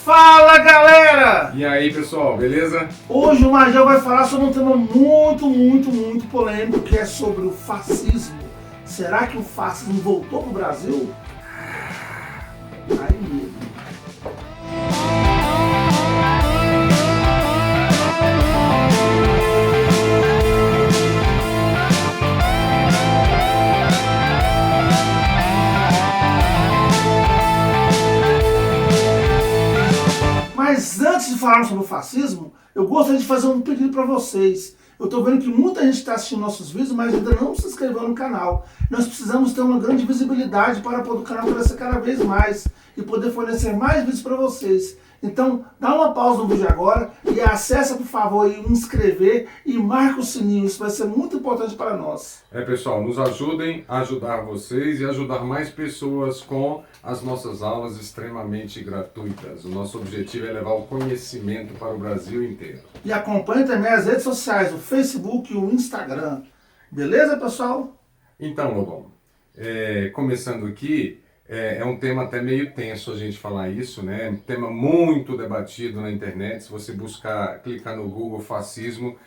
Fala, galera! E aí, pessoal, beleza? Hoje o Major vai falar sobre um tema muito polêmico, que é sobre o fascismo. Será que o fascismo voltou pro Brasil? Aí mesmo. Mas antes de falarmos sobre o fascismo, eu gostaria de fazer um pedido para vocês. Eu estou vendo que muita gente está assistindo nossos vídeos, mas ainda não se inscreveu no canal. Nós precisamos ter uma grande visibilidade para poder o canal crescer cada vez mais e poder fornecer mais vídeos para vocês. Então, dá uma pausa no vídeo agora e acessa, por favor, aí, inscrever e marca o sininho. Isso vai ser muito importante para nós. Pessoal, nos ajudem a ajudar vocês e ajudar mais pessoas com as nossas aulas extremamente gratuitas. O nosso objetivo é levar o conhecimento para o Brasil inteiro. E acompanhe também as redes sociais, o Facebook e o Instagram. Beleza, pessoal? Então, Lobão, começando aqui, é um tema até meio tenso a gente falar isso, né? Um tema muito debatido na internet. Se você clicar no Google fascismo,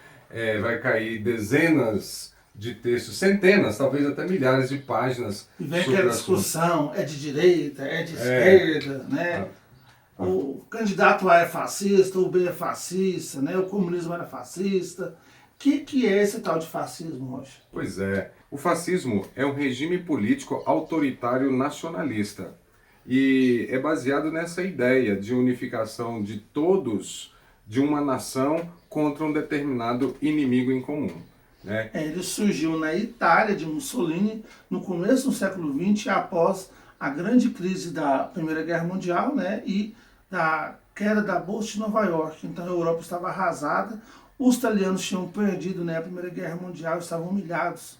vai cair dezenas de textos, centenas, talvez até milhares de páginas. E vem aquela discussão, é de direita, é de esquerda, né? O candidato A é fascista, o B é fascista, né? O comunismo era fascista. O que é esse tal de fascismo hoje? Pois é, o fascismo é um regime político autoritário nacionalista e é baseado nessa ideia de unificação de todos de uma nação contra um determinado inimigo em comum. Né? Ele surgiu na Itália de Mussolini no começo do século XX, após a grande crise da Primeira Guerra Mundial, né? E da queda da Bolsa de Nova York. Então a Europa estava arrasada. Os italianos tinham perdido, né, a Primeira Guerra Mundial, estavam humilhados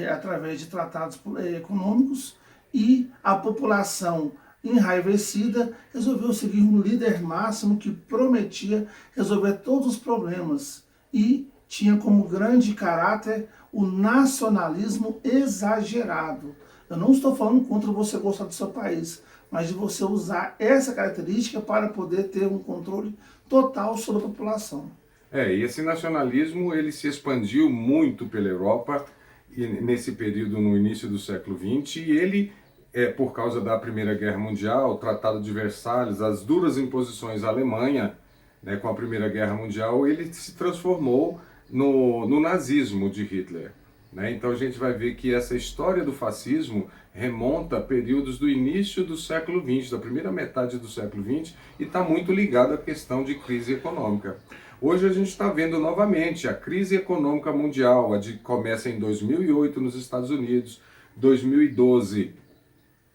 através de tratados econômicos, e a população enraivecida resolveu seguir um líder máximo que prometia resolver todos os problemas e tinha como grande caráter o nacionalismo exagerado. Eu não estou falando contra você gostar do seu país, mas de você usar essa característica para poder ter um controle total sobre a população. E esse nacionalismo ele se expandiu muito pela Europa nesse período no início do século XX, e ele, por causa da Primeira Guerra Mundial, o Tratado de Versalhes, as duras imposições à Alemanha, né, com a Primeira Guerra Mundial, ele se transformou no nazismo de Hitler. Né? Então a gente vai ver que essa história do fascismo remonta a períodos do início do século XX, da primeira metade do século XX, e está muito ligado à questão de crise econômica. Hoje a gente está vendo novamente a crise econômica mundial, começa em 2008 nos Estados Unidos, 2012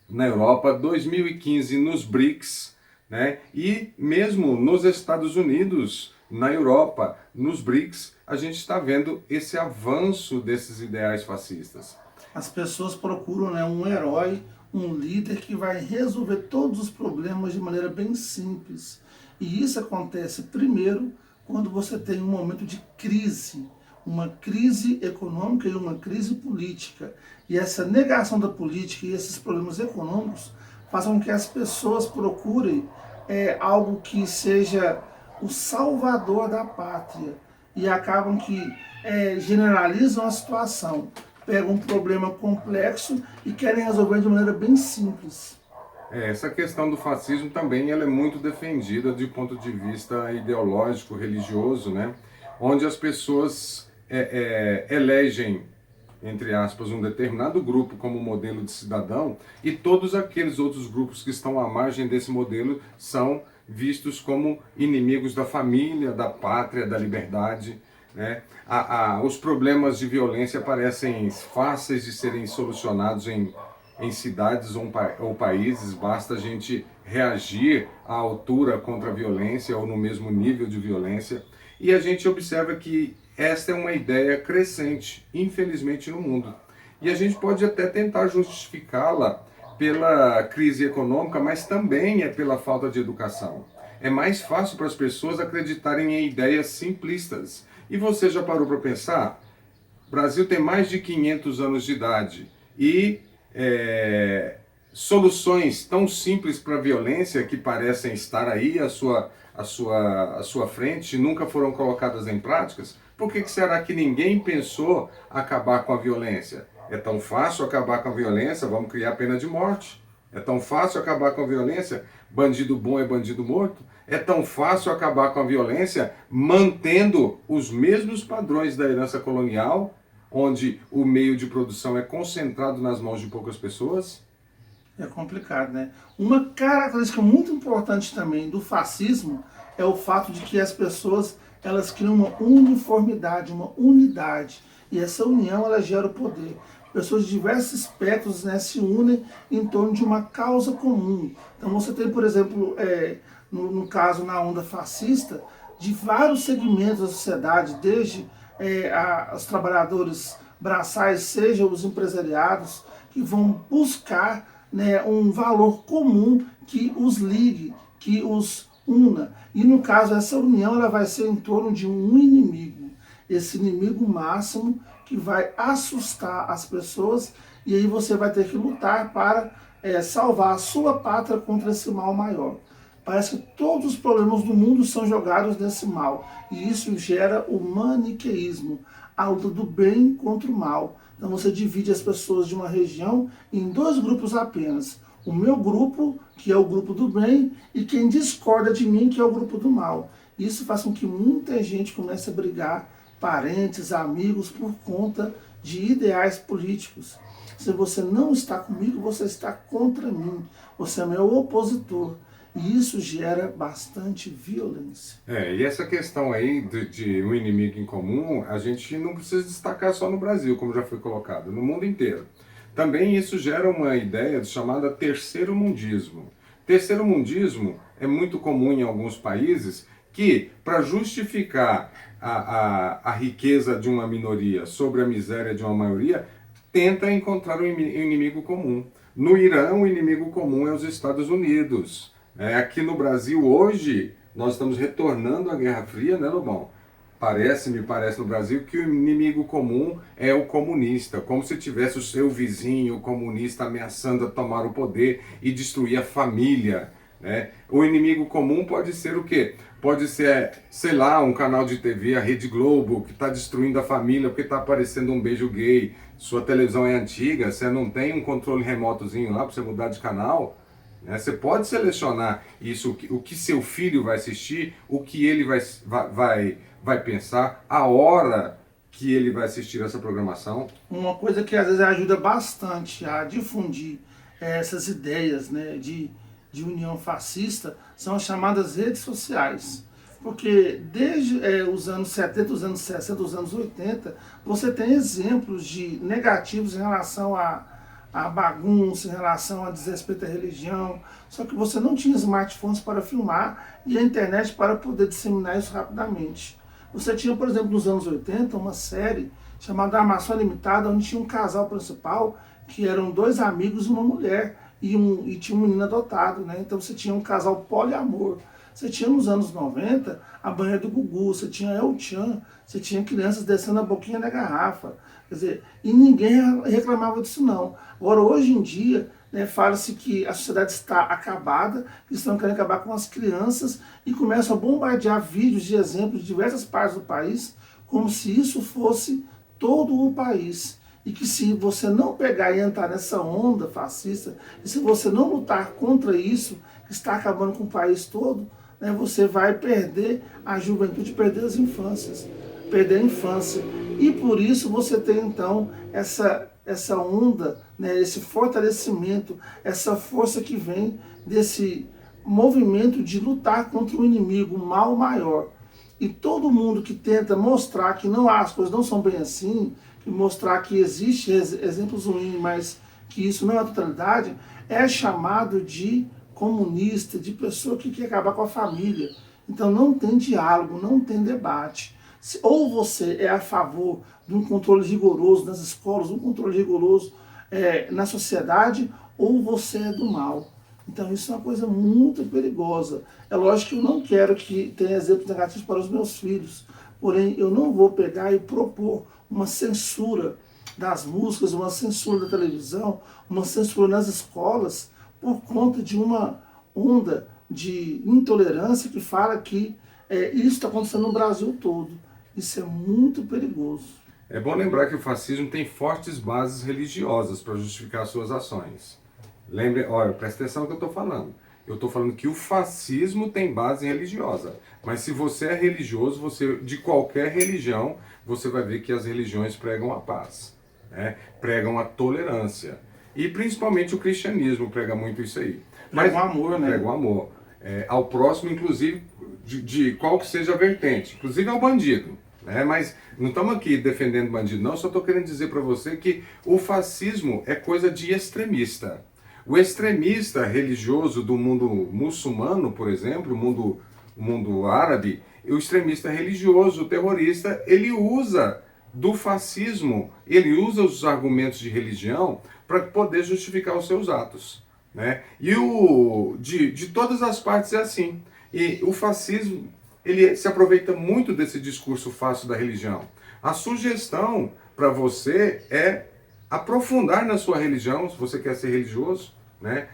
na Europa, 2015 nos BRICS, né? E mesmo nos Estados Unidos, na Europa, nos BRICS, a gente está vendo esse avanço desses ideais fascistas. As pessoas procuram, né, um herói, um líder que vai resolver todos os problemas de maneira bem simples. E isso acontece primeiro quando você tem um momento de crise, uma crise econômica e uma crise política. E essa negação da política e esses problemas econômicos fazem com que as pessoas procurem algo que seja o salvador da pátria. E acabam que generalizam a situação, pegam um problema complexo e querem resolver de maneira bem simples. Essa questão do fascismo também ela é muito defendida de ponto de vista ideológico, religioso, né? Onde as pessoas elegem, entre aspas, um determinado grupo como modelo de cidadão, e todos aqueles outros grupos que estão à margem desse modelo são vistos como inimigos da família, da pátria, da liberdade. Né? Os problemas de violência parecem fáceis de serem solucionados em cidades ou países, basta a gente reagir à altura contra a violência ou no mesmo nível de violência. E a gente observa que esta é uma ideia crescente, infelizmente, no mundo. E a gente pode até tentar justificá-la pela crise econômica, mas também pela falta de educação. É mais fácil para as pessoas acreditarem em ideias simplistas. E você já parou para pensar? O Brasil tem mais de 500 anos de idade e soluções tão simples para a violência que parecem estar aí à sua frente nunca foram colocadas em práticas? Por que será que ninguém pensou acabar com a violência? É tão fácil acabar com a violência, vamos criar pena de morte. É tão fácil acabar com a violência, bandido bom é bandido morto. É tão fácil acabar com a violência mantendo os mesmos padrões da herança colonial, onde o meio de produção é concentrado nas mãos de poucas pessoas. É complicado, né? Uma característica muito importante também do fascismo é o fato de que as pessoas elas criam uma uniformidade, uma unidade. E essa união ela gera o poder. Pessoas de diversos espectros, né, se unem em torno de uma causa comum. Então você tem, por exemplo, no caso na onda fascista, de vários segmentos da sociedade, desde os trabalhadores braçais, seja os empresariados, que vão buscar, né, um valor comum que os ligue, que os una. E no caso, essa união ela vai ser em torno de um inimigo. Esse inimigo máximo que vai assustar as pessoas e aí você vai ter que lutar para salvar a sua pátria contra esse mal maior. Parece que todos os problemas do mundo são jogados nesse mal. E isso gera o maniqueísmo, a luta do bem contra o mal. Então você divide as pessoas de uma região em dois grupos apenas. O meu grupo, que é o grupo do bem, e quem discorda de mim, que é o grupo do mal. Isso faz com que muita gente comece a brigar, parentes, amigos, por conta de ideais políticos. Se você não está comigo, você está contra mim. Você é meu opositor. E isso gera bastante violência. E essa questão aí de um inimigo em comum, a gente não precisa destacar só no Brasil, como já foi colocado, no mundo inteiro. Também isso gera uma ideia chamada terceiro mundismo. Terceiro mundismo é muito comum em alguns países que, para justificar a riqueza de uma minoria sobre a miséria de uma maioria, tenta encontrar um inimigo comum. No Irã, o inimigo comum é os Estados Unidos. Aqui no Brasil, hoje, nós estamos retornando à Guerra Fria, né, Lobão? Me parece no Brasil que o inimigo comum é o comunista, como se tivesse o seu vizinho, o comunista, ameaçando a tomar o poder e destruir a família, né? O inimigo comum pode ser o quê? Pode ser, sei lá, um canal de TV, a Rede Globo, que está destruindo a família porque está aparecendo um beijo gay. Sua televisão é antiga, você não tem um controle remotozinho lá para você mudar de canal. Você pode selecionar isso, o que seu filho vai assistir, o que ele vai pensar, a hora que ele vai assistir essa programação. Uma coisa que às vezes ajuda bastante a difundir essas ideias, né, de união fascista são as chamadas redes sociais. Porque desde os anos 70, os anos 60, os anos 80, você tem exemplos de negativos em relação a bagunça, em relação a desrespeito à religião, só que você não tinha smartphones para filmar e a internet para poder disseminar isso rapidamente. Você tinha, por exemplo, nos anos 80, uma série chamada Armação Limitada, onde tinha um casal principal, que eram dois amigos e uma mulher, e tinha um menino adotado, né? Então você tinha um casal poliamor. Você tinha nos anos 90 a banheira do Gugu, você tinha El Chan, você tinha crianças descendo a boquinha da garrafa. Quer dizer, e ninguém reclamava disso não. Agora, hoje em dia, né, fala-se que a sociedade está acabada, que estão querendo acabar com as crianças e começam a bombardear vídeos de exemplos de diversas partes do país, como se isso fosse todo o país. E que se você não pegar e entrar nessa onda fascista, e se você não lutar contra isso, que está acabando com o país todo, né, você vai perder a juventude, perder as infâncias, perder a infância. E por isso você tem então essa onda, né, esse fortalecimento, essa força que vem desse movimento de lutar contra o inimigo, o mal maior. E todo mundo que tenta mostrar que não as coisas não são bem assim, que mostrar que existe exemplos ruins, mas que isso não é a totalidade, é chamado de comunista, de pessoa que quer acabar com a família. Então não tem diálogo, não tem debate. Ou você é a favor de um controle rigoroso nas escolas, um controle rigoroso na sociedade, ou você é do mal. Então isso é uma coisa muito perigosa. É lógico que eu não quero que tenha exemplos negativos para os meus filhos, porém eu não vou pegar e propor uma censura das músicas, uma censura da televisão, uma censura nas escolas, por conta de uma onda de intolerância que fala que isso está acontecendo no Brasil todo. Isso é muito perigoso. É bom lembrar que o fascismo tem fortes bases religiosas para justificar suas ações. Lembre, olha, presta atenção no que eu estou falando. Eu estou falando que o fascismo tem base religiosa. Mas se você é religioso, você de qualquer religião, você vai ver que as religiões pregam a paz, né? Pregam a tolerância. E principalmente o cristianismo prega muito isso aí. Prega o amor, né? Prega o amor. Ao próximo, inclusive, de qual que seja a vertente. Inclusive ao bandido. Mas não estamos aqui defendendo bandido, não. Só estou querendo dizer para você que o fascismo é coisa de extremista. O extremista religioso do mundo muçulmano, por exemplo, o mundo árabe, o extremista religioso, o terrorista, ele usa do fascismo, ele usa os argumentos de religião para poder justificar os seus atos. E de todas as partes é assim. E o fascismo, ele se aproveita muito desse discurso fácil da religião. A sugestão para você é aprofundar na sua religião, se você quer ser religioso,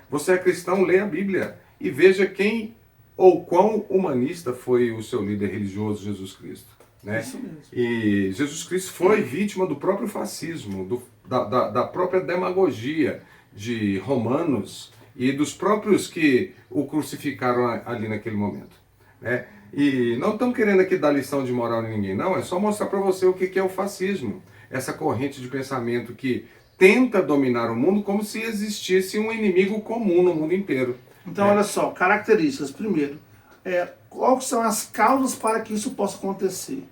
Você é cristão, leia a Bíblia e veja quem ou quão humanista foi o seu líder religioso, Jesus Cristo. Isso mesmo. E Jesus Cristo foi vítima do próprio fascismo, da própria demagogia de romanos e dos próprios que o crucificaram ali naquele momento. E não estamos querendo aqui dar lição de moral em ninguém, não. É só mostrar para você o que é o fascismo. Essa corrente de pensamento que tenta dominar o mundo como se existisse um inimigo comum no mundo inteiro. Então, olha só, características. Primeiro, quais são as causas para que isso possa acontecer?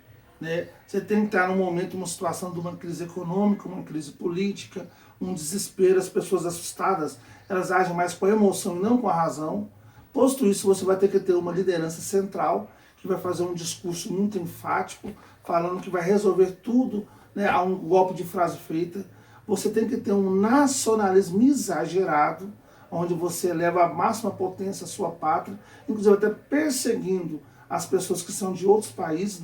Você tem que estar num momento, uma situação de uma crise econômica, uma crise política, um desespero, as pessoas assustadas, elas agem mais com a emoção e não com a razão. Posto isso, você vai ter que ter uma liderança central, que vai fazer um discurso muito enfático, falando que vai resolver tudo, a um golpe de frase feita. Você tem que ter um nacionalismo exagerado, onde você eleva à máxima potência a sua pátria, inclusive até perseguindo as pessoas que são de outros países,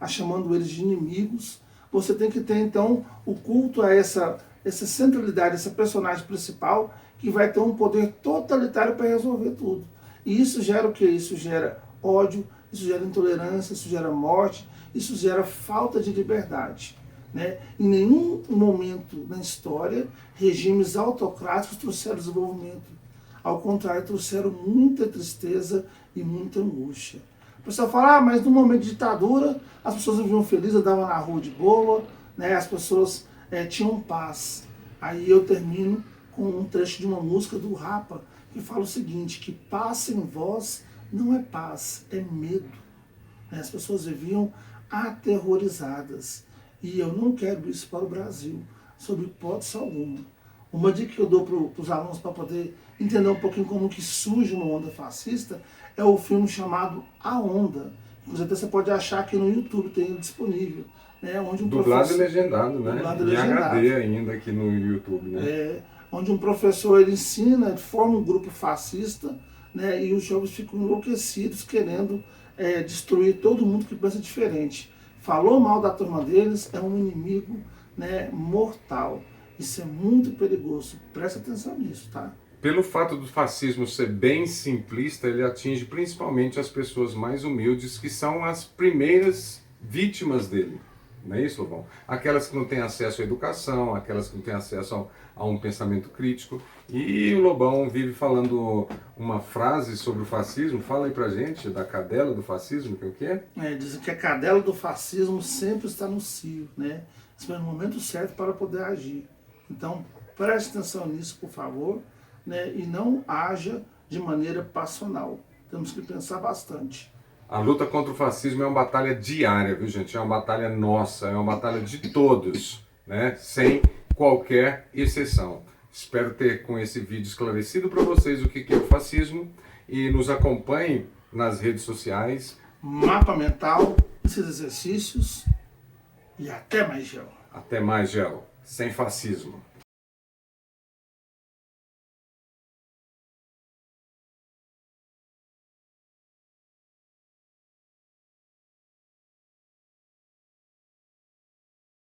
chamando eles de inimigos. Você tem que ter, então, o culto a essa centralidade, essa personagem principal, que vai ter um poder totalitário para resolver tudo. E isso gera o quê? Isso gera ódio, isso gera intolerância, isso gera morte, isso gera falta de liberdade. Em nenhum momento na história, regimes autocráticos trouxeram desenvolvimento. Ao contrário, trouxeram muita tristeza e muita angústia. O pessoal fala, mas no momento de ditadura, as pessoas viviam felizes, andavam na rua de boa, as pessoas tinham paz. Aí eu termino com um trecho de uma música do Rapa, que fala o seguinte, que paz sem voz não é paz, é medo. As pessoas viviam aterrorizadas. E eu não quero isso para o Brasil, sob hipótese alguma. Uma dica que eu dou para os alunos para poder entender um pouquinho como que surge uma onda fascista é o filme chamado A Onda. Inclusive você pode achar aqui no YouTube, tem ele disponível. Onde um dublado e legendado, Dublado e em legendado. HD ainda aqui no YouTube, Onde um professor ele ensina, forma um grupo fascista, e os jovens ficam enlouquecidos querendo destruir todo mundo que pensa diferente. Falou mal da turma deles, é um inimigo mortal. Isso é muito perigoso. Presta atenção nisso, tá? Pelo fato do fascismo ser bem simplista, ele atinge principalmente as pessoas mais humildes, que são as primeiras vítimas dele. Não é isso, Lobão? Aquelas que não têm acesso à educação, aquelas que não têm acesso a um pensamento crítico. E o Lobão vive falando uma frase sobre o fascismo. Fala aí pra gente da cadela do fascismo, que é o quê? Dizem que a cadela do fascismo sempre está no cio, espera no momento certo para poder agir. Então, preste atenção nisso, por favor, e não haja de maneira passional. Temos que pensar bastante. A luta contra o fascismo é uma batalha diária, viu, gente? É uma batalha nossa, é uma batalha de todos, sem qualquer exceção. Espero ter com esse vídeo esclarecido para vocês o que é o fascismo e nos acompanhem nas redes sociais. Mapa mental, esses exercícios e até mais, Gel. Até mais, Gel. Sem fascismo.